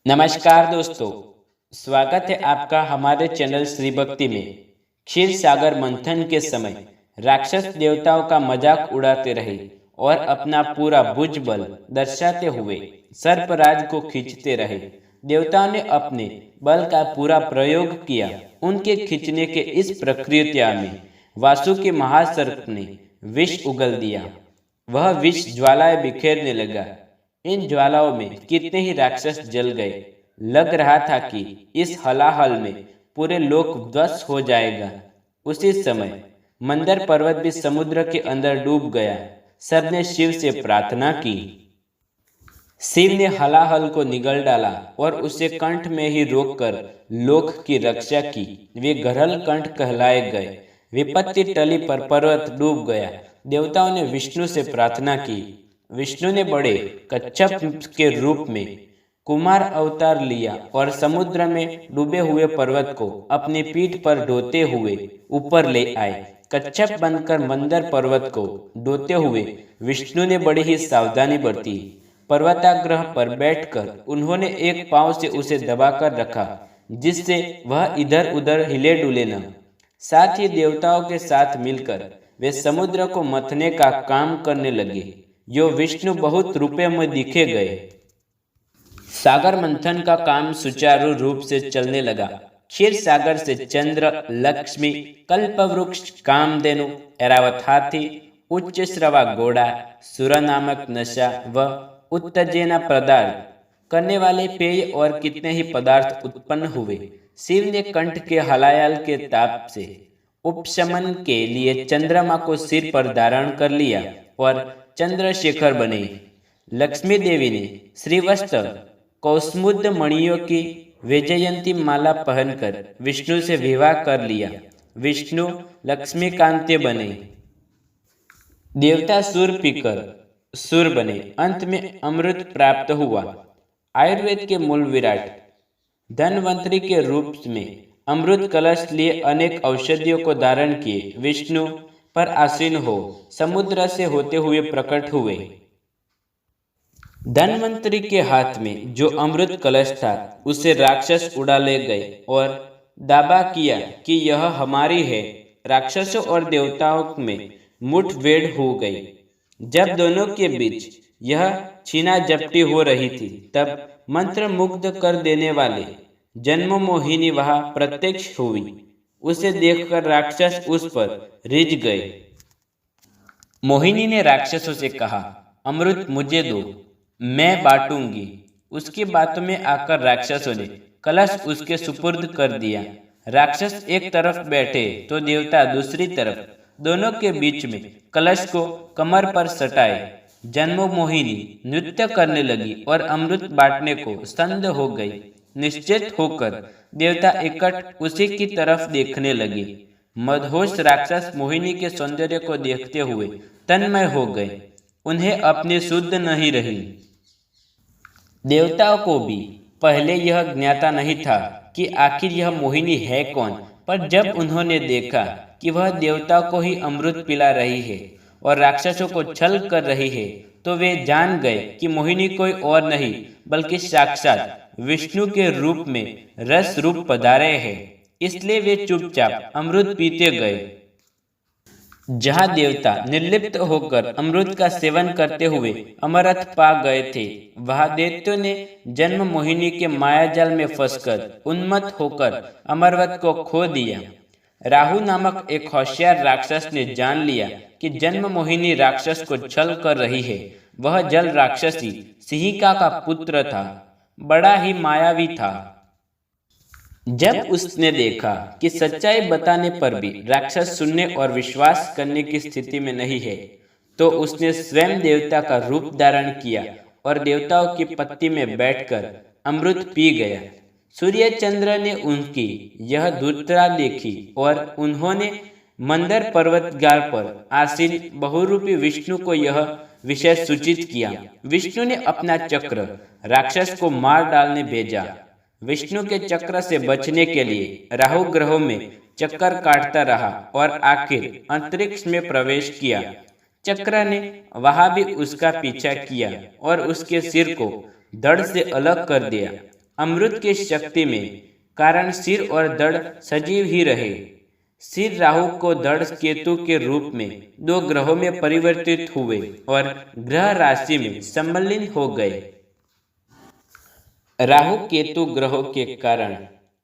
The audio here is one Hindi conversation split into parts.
नमस्कार दोस्तों, स्वागत है आपका हमारे चैनल श्री भक्ति में। क्षीर सागर मंथन के समय राक्षस देवताओं का मजाक उड़ाते रहे और अपना पूरा भुज बल दर्शाते हुए सर्पराज को खींचते रहे। देवताओं ने अपने बल का पूरा प्रयोग किया। उनके खींचने के इस प्रक्रिया में वासुकी महासर्प ने विष उगल दिया। वह विष ज्वालाएं बिखेरने लगा। इन ज्वालाओं में कितने ही राक्षस जल गए। लग रहा था कि इस हलाहल में पूरे लोक ध्वस्त हो जाएगा। उसी समय मंदर पर्वत भी समुद्र के अंदर डूब गया। सबने शिव से प्रार्थना की। शिव ने हलाहल को निगल डाला और उसे कंठ में ही रोककर लोक की रक्षा की। वे गरल कंठ कहलाए गए। विपत्ति टली पर पर्वत डूब गया। देवताओं ने विष्णु से प्रार्थना की। विष्णु ने बड़े कच्छप के रूप में कुमार अवतार लिया और समुद्र में डूबे हुए पर्वत को अपनी पीठ पर ढोते हुए ऊपर ले आए। कच्छप बनकर मंदर पर्वत को ढोते हुए विष्णु ने बड़ी ही सावधानी बरती। पर्वताग्रह पर बैठकर उन्होंने एक पांव से उसे दबाकर रखा, जिससे वह इधर उधर हिले डुले न। साथ ही देवताओं के साथ मिलकर वे समुद्र को मथने का काम करने लगे। यो विष्णु बहुत रूपे में दिखे गए। सागर मंथन का काम सुचारू रूप से चलने लगा। क्षीर सागर से चंद्र, लक्ष्मी, कल्पवृक्ष, कामधेनु, ऐरावत हाथी, उच्च श्रवा घोड़ा, सुर नामक नशा व उत्तेजना प्रदान करने वाले पेय और कितने ही पदार्थ उत्पन्न हुए। शिव ने कंठ के हलायल के ताप से उपशमन के लिए चंद्रमा को सिर पर धारण कर लिया और चंद्रशेखर बने। लक्ष्मी देवी ने श्रीवस्त्र कौसमुद मणियों की वैजयंती माला पहनकर विष्णु से विवाह कर लिया। विष्णु लक्ष्मीकांते बने। देवता सुर पीकर सुर बने। अंत में अमृत प्राप्त हुआ। आयुर्वेद के मूल विराट धन्वंतरी के रूप में अमृत कलश लिए अनेक औषधियों को धारण किए विष्णु पर आसीन हो समुद्र से होते हुए प्रकट हुए। धन्वंतरी के हाथ में जो अमृत कलश था उसे राक्षस उड़ा ले गए और दावा किया कि यह हमारी है। राक्षसों और देवताओं में मुठभेड़ हो गई। जब दोनों के बीच यह छीना झपटी हो रही थी, तब मंत्र मुग्ध कर देने वाले जन्म मोहिनी वहां प्रत्यक्ष हुई। उसे देखकर राक्षस उस पर रिझ गए। मोहिनी ने राक्षसों से कहा, अमृत मुझे दो, मैं बांटूंगी। उसकी बातों में आकर राक्षसों ने कलश उसके सुपुर्द कर दिया। राक्षस एक तरफ बैठे तो देवता दूसरी तरफ। दोनों के बीच में कलश को कमर पर सटाए जन्म मोहिनी नृत्य करने लगी और अमृत बांटने को संध हो गई। निश्चित होकर देवता एकट उसी की तरफ देखने लगे। मदहोश राक्षस मोहिनी के सौंदर्य को देखते हुए तन्मय हो गए। उन्हें अपनी शुद्ध नहीं रही। देवताओं को भी पहले यह ज्ञाता नहीं था कि आखिर यह मोहिनी है कौन, पर जब उन्होंने देखा कि वह देवताओं को ही अमृत पिला रही है और राक्षसों को छल कर रही है, तो वे जान गए कि मोहिनी कोई और नहीं बल्कि साक्षात विष्णु के रूप में रस रूप पधारे हैं। इसलिए वे चुपचाप अमृत पीते गए। जहाँ देवता निर्लिप्त होकर अमृत का सेवन करते हुए अमरथ पा गए थे, वहाँ दैत्यों ने जन्म मोहिनी के मायाजाल में फंसकर उन्मत्त होकर अमरवत को खो दिया। राहु नामक एक होशियार राक्षस ने जान लिया कि जन्म मोहिनी राक्षस को छल कर रही है। वह जल राक्षसी सिंहिका का पुत्र था, बड़ा ही मायावी था। जब उसने देखा कि सच्चाई बताने पर भी राक्षस सुनने और विश्वास करने की स्थिति में नहीं है, तो उसने स्वयं देवता का रूप धारण किया और देवताओं की पत्ती में बैठकर अमृत पी गया। सूर्य चंद्र ने उनकी यह धूर्तता देखी और उन्होंने मंदर पर्वतगार पर आसीन बहुरूपी विष्णु को यह विषय सूचित किया। विष्णु ने अपना चक्र राक्षस को मार डालने भेजा। विष्णु के चक्र से बचने के लिए राहु ग्रहों में चक्कर काटता रहा और आखिर अंतरिक्ष में प्रवेश किया। चक्र ने वहां भी उसका पीछा किया और उसके सिर को धड़ से अलग कर दिया। अमृत की शक्ति में कारण सिर और धड़ सजीव ही रहे। सिर राहु को धड़ केतु के रूप में दो ग्रहों में परिवर्तित हुए और ग्रह राशि में सम्मिलित हो गए। राहु केतु ग्रहों के कारण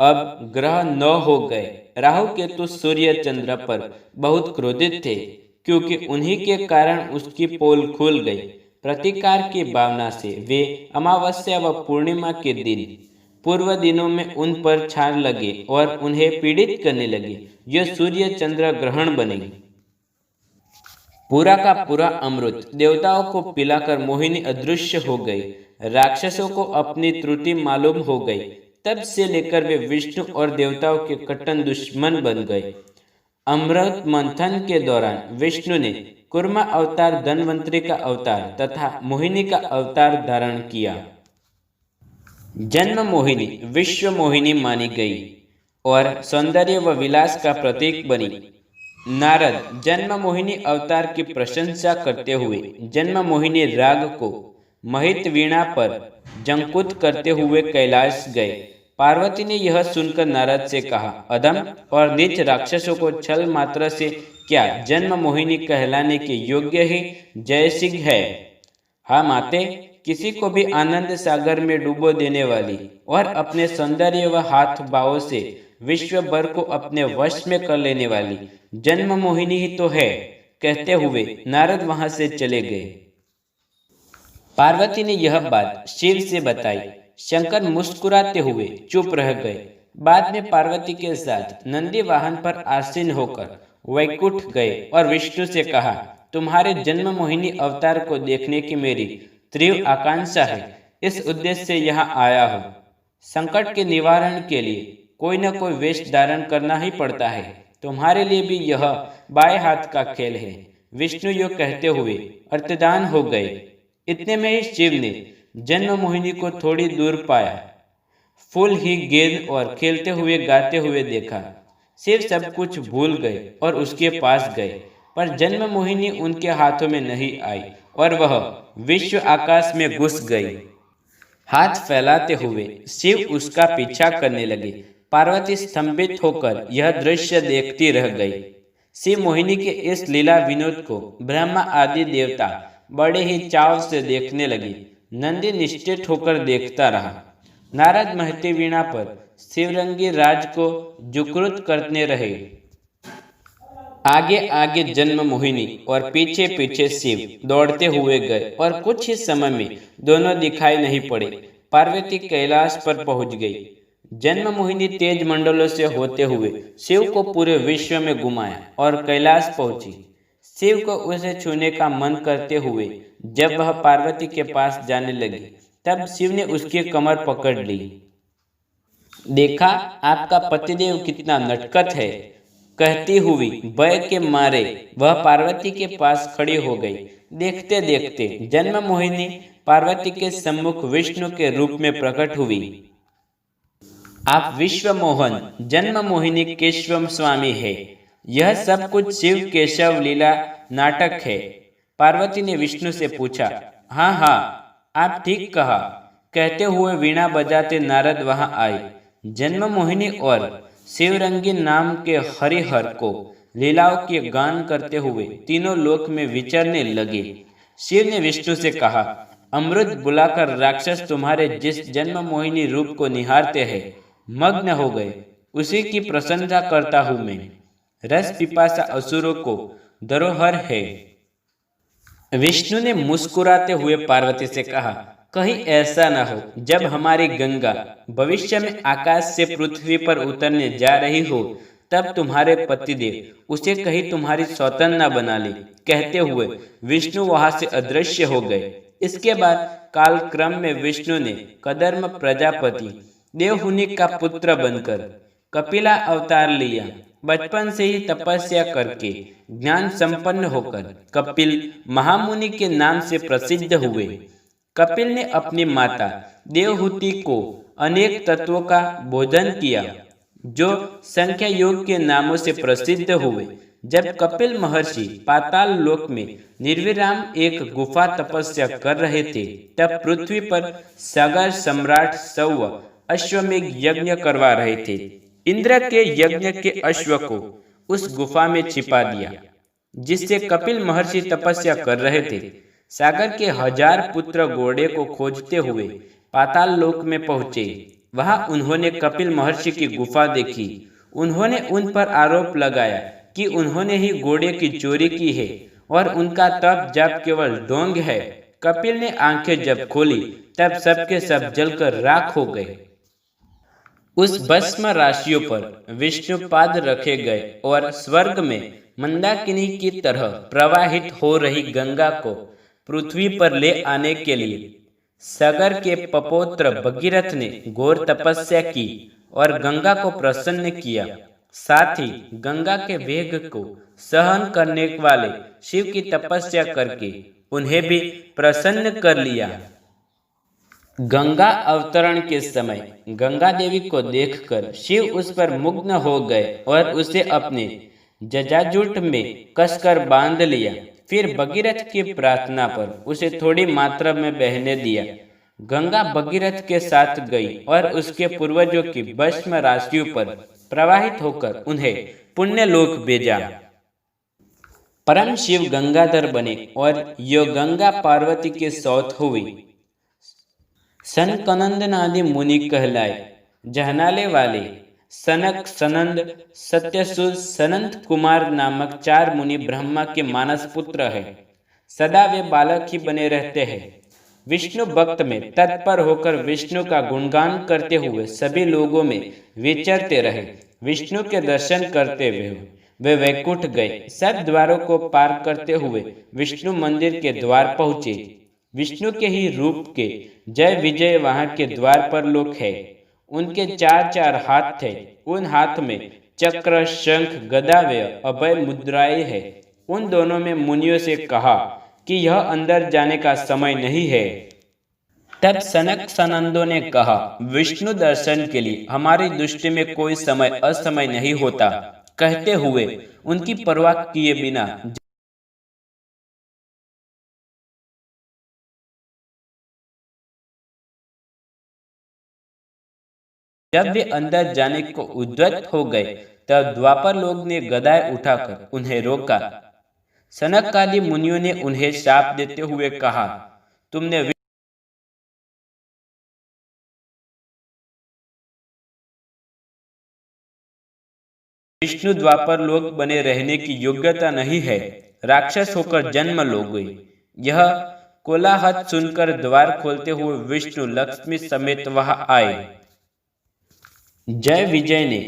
अब ग्रह 9 हो गए। राहु केतु सूर्य चंद्र पर बहुत क्रोधित थे, क्योंकि उन्हीं के कारण उसकी पोल खुल गई। प्रतिकार की भावना से वे अमावस्या व पूर्णिमा के दिन पूर्व दिनों में उन पर छान लगे और उन्हें पीड़ित करने लगे। यह सूर्य चंद्र ग्रहण बने। पूरा का पूरा अमृत देवताओं को पिलाकर मोहिनी अदृश्य हो गई। राक्षसों को अपनी त्रुटि मालूम हो गई। तब से लेकर वे विष्णु और देवताओं के कट्टर दुश्मन बन गए। अमृत मंथन के दौरान विष्णु ने कुर्मा अवतार, धन्वंतरी का अवतार तथा मोहिनी का अवतार धारण किया। जन्म मोहिनी विश्व मोहिनी मानी गई और सौंदर्य व विलास का प्रतीक बनी। नारद जन्म मोहिनी अवतार की प्रशंसा करते हुए जन्म मोहिनी राग को महित वीणा पर जंकुत करते हुए कैलाश गए। पार्वती ने यह सुनकर नारद से कहा, अधम और नीच राक्षसों को छल मात्र से क्या जन्म मोहिनी कहलाने के योग्य ही जयसिंह है। हाँ माते, किसी को भी आनंद सागर में डूबो देने वाली और अपने सौंदर्य व हाथ भावों से विश्व भर को अपने वश में कर लेने वाली जन्म मोहिनी ही तो है। कहते हुए नारद वहां से चले गए। पार्वती ने यह बात शिव से बताई। शंकर मुस्कुराते हुए चुप रह गए। बाद में पार्वती के साथ नंदी वाहन पर आसीन होकर वैकुंठ गए और विष्णु से कहा, तुम्हारे जन्म मोहिनी अवतार को देखने की मेरी तीव्र आकांक्षा है। इस उद्देश्य से यहाँ आया हूँ। संकट के निवारण के लिए कोई न कोई वेश धारण करना ही पड़ता है। तुम्हारे लिए भी यह बाएं हाथ का खेल है। विष्णु यो कहते हुए अर्तदान हो गए। इतने में ही शिव ने जन्म मोहिनी को थोड़ी दूर पाया। फूल ही गेंद और खेलते हुए गाते हुए देखा। शिव सब कुछ भूल गए और उसके पास गए, पर जन्म मोहिनी उनके हाथों में नहीं आई और वह विश्व आकाश में घुस गई। हाथ फैलाते हुए शिव उसका पीछा करने लगे। पार्वती स्तंभित होकर यह दृश्य देखती रह गई। शिव मोहिनी के इस लीला विनोद को ब्रह्मा आदि देवता बड़े ही चाव से देखने लगे। नंदी निश्चित होकर देखता रहा। नारद महती वीणा पर शिवरंगी राज को जुकृत करने रहे। आगे आगे जन्म मोहिनी और पीछे पीछे शिव दौड़ते हुए गए और कुछ ही समय में दोनों दिखाई नहीं पड़े। पार्वती कैलाश पर पहुंच गई। जन्म मोहिनी तेज मंडलों से होते हुए शिव को पूरे विश्व में घुमाया और कैलाश पहुंची। शिव को उसे छूने का मन करते हुए जब वह पार्वती के पास जाने लगी, तब शिव ने उसकी कमर पकड़ ली। देखा, आपका पतिदेव कितना नटखट है। कहती हुई भय के मारे वह पार्वती के पास खड़ी हो गई। देखते देखते जन्म मोहिनी पार्वती के सम्मुख विष्णु के रूप में प्रकट हुई। आप विश्व मोहन जन्म मोहिनी केशव स्वामी है। यह सब कुछ शिव केशव लीला नाटक है। पार्वती ने विष्णु से पूछा। हाँ हाँ, आप ठीक कहा। कहते हुए वीणा बजाते नारद वहां आए। जन्म मोहिनी और शिवरंगी नाम के हरिहर को लीलाओं के गान करते हुए तीनों लोक में विचरने लगे। शिव ने विष्णु से कहा, अमृत बुलाकर राक्षस तुम्हारे जिस जन्म मोहिनी रूप को निहारते हैं मग्न हो गए, उसी की प्रशंसा करता हूं मैं। रस पिपासा असुरों को धरोहर है। विष्णु ने मुस्कुराते हुए पार्वती से कहा, कहीं ऐसा न हो जब हमारी गंगा भविष्य में आकाश से पृथ्वी पर उतरने जा रही हो, तब तुम्हारे पतिदेव उसे कहीं तुम्हारी सौतन न बना ले। कहते हुए विष्णु वहां से अदृश्य हो गए। इसके बाद कालक्रम में विष्णु ने कदर्म प्रजापति देवहुनि का पुत्र बनकर कपिला अवतार लिया। बचपन से ही तपस्या करके ज्ञान संपन्न होकर कपिल महामुनि के नाम से प्रसिद्ध हुए। कपिल ने अपनी माता देवहूति को अनेक तत्वों का बोधन किया, जो संख्या योग के नामों से प्रसिद्ध हुए। जब कपिल महर्षि पाताल लोक में निर्विराम एक गुफा तपस्या कर रहे थे, तब पृथ्वी पर सागर सम्राट सौव अश्वमेघ यज्ञ करवा रहे थे। इंद्र के यज्ञ के अश्व को उस गुफा में छिपा दिया जिससे कपिल महर्षि तपस्या कर रहे थे। सागर के 1000 पुत्र घोड़े को खोजते हुए पाताल लोक में पहुंचे। वहां उन्होंने कपिल महर्षि की गुफा देखी। उन्होंने उन पर आरोप लगाया कि उन्होंने ही घोड़े की चोरी की है और उनका तप जप केवल ढोंग है। कपिल ने आंखें जब खोली तब सबके सब जलकर राख हो गए। उस भस्म राशियों पर विष्णुपाद रखे गए और स्वर्ग में मंदाकिनी की तरह प्रवाहित हो रही गंगा को पृथ्वी पर ले आने के लिए सागर के पपौत्र भगीरथ ने घोर तपस्या की और गंगा को प्रसन्न किया। साथ ही गंगा के वेग को सहन करने वाले शिव की तपस्या करके उन्हें भी प्रसन्न कर लिया। गंगा अवतरण के समय गंगा देवी को देखकर शिव उस पर मुग्ध हो गए और उसे अपने जटाजूट में कसकर बांध लिया। फिर भगीरथ की प्रार्थना पर उसे थोड़ी मात्रा में बहने दिया। गंगा भगीरथ के साथ गई और उसके पूर्वजों की भस्म राशियों पर प्रवाहित होकर उन्हें पुण्य लोक भेजा। परम शिव गंगाधर बने और यो गंगा पार्वती के सौत हुई। सनकनंदनादि मुनि कहलाए। जहनाले वाले सनक, सनंद, सत्यसुर, सनंत कुमार नामक 4 मुनि ब्रह्मा के मानस पुत्र हैं। सदा वे बालक ही बने रहते हैं। विष्णु भक्त में तत्पर होकर विष्णु का गुणगान करते हुए सभी लोगों में विचरते रहे। विष्णु के दर्शन करते हुए वे वैकुंठ गए। सब द्वारों को पार करते हुए विष्णु मंदिर के द्वार पहुंचे। विष्णु के ही रूप के जय विजय वहां के द्वार पर लोक है। उनके 4 हाथ थे। उन हाथ में चक्र, शंख, गदा व अभय मुद्राएं है। उन दोनों में मुनियों से कहा कि यह अंदर जाने का समय नहीं है। तब सनक सनंदों ने कहा, विष्णु दर्शन के लिए हमारी दृष्टि में कोई समय असमय नहीं होता। कहते हुए उनकी परवाह किए बिना जब वे अंदर जाने को उद्यत हो गए तब द्वापर लोग ने गदाएं उठाकर उन्हें रोका। सनक आदि मुनियों ने उन्हें शाप देते हुए कहा, तुमने विष्णु द्वापर लोग बने रहने की योग्यता नहीं है। राक्षस होकर जन्म लोगे। यह कोलाहल सुनकर द्वार खोलते हुए विष्णु लक्ष्मी समेत वहां आए। जय विजय ने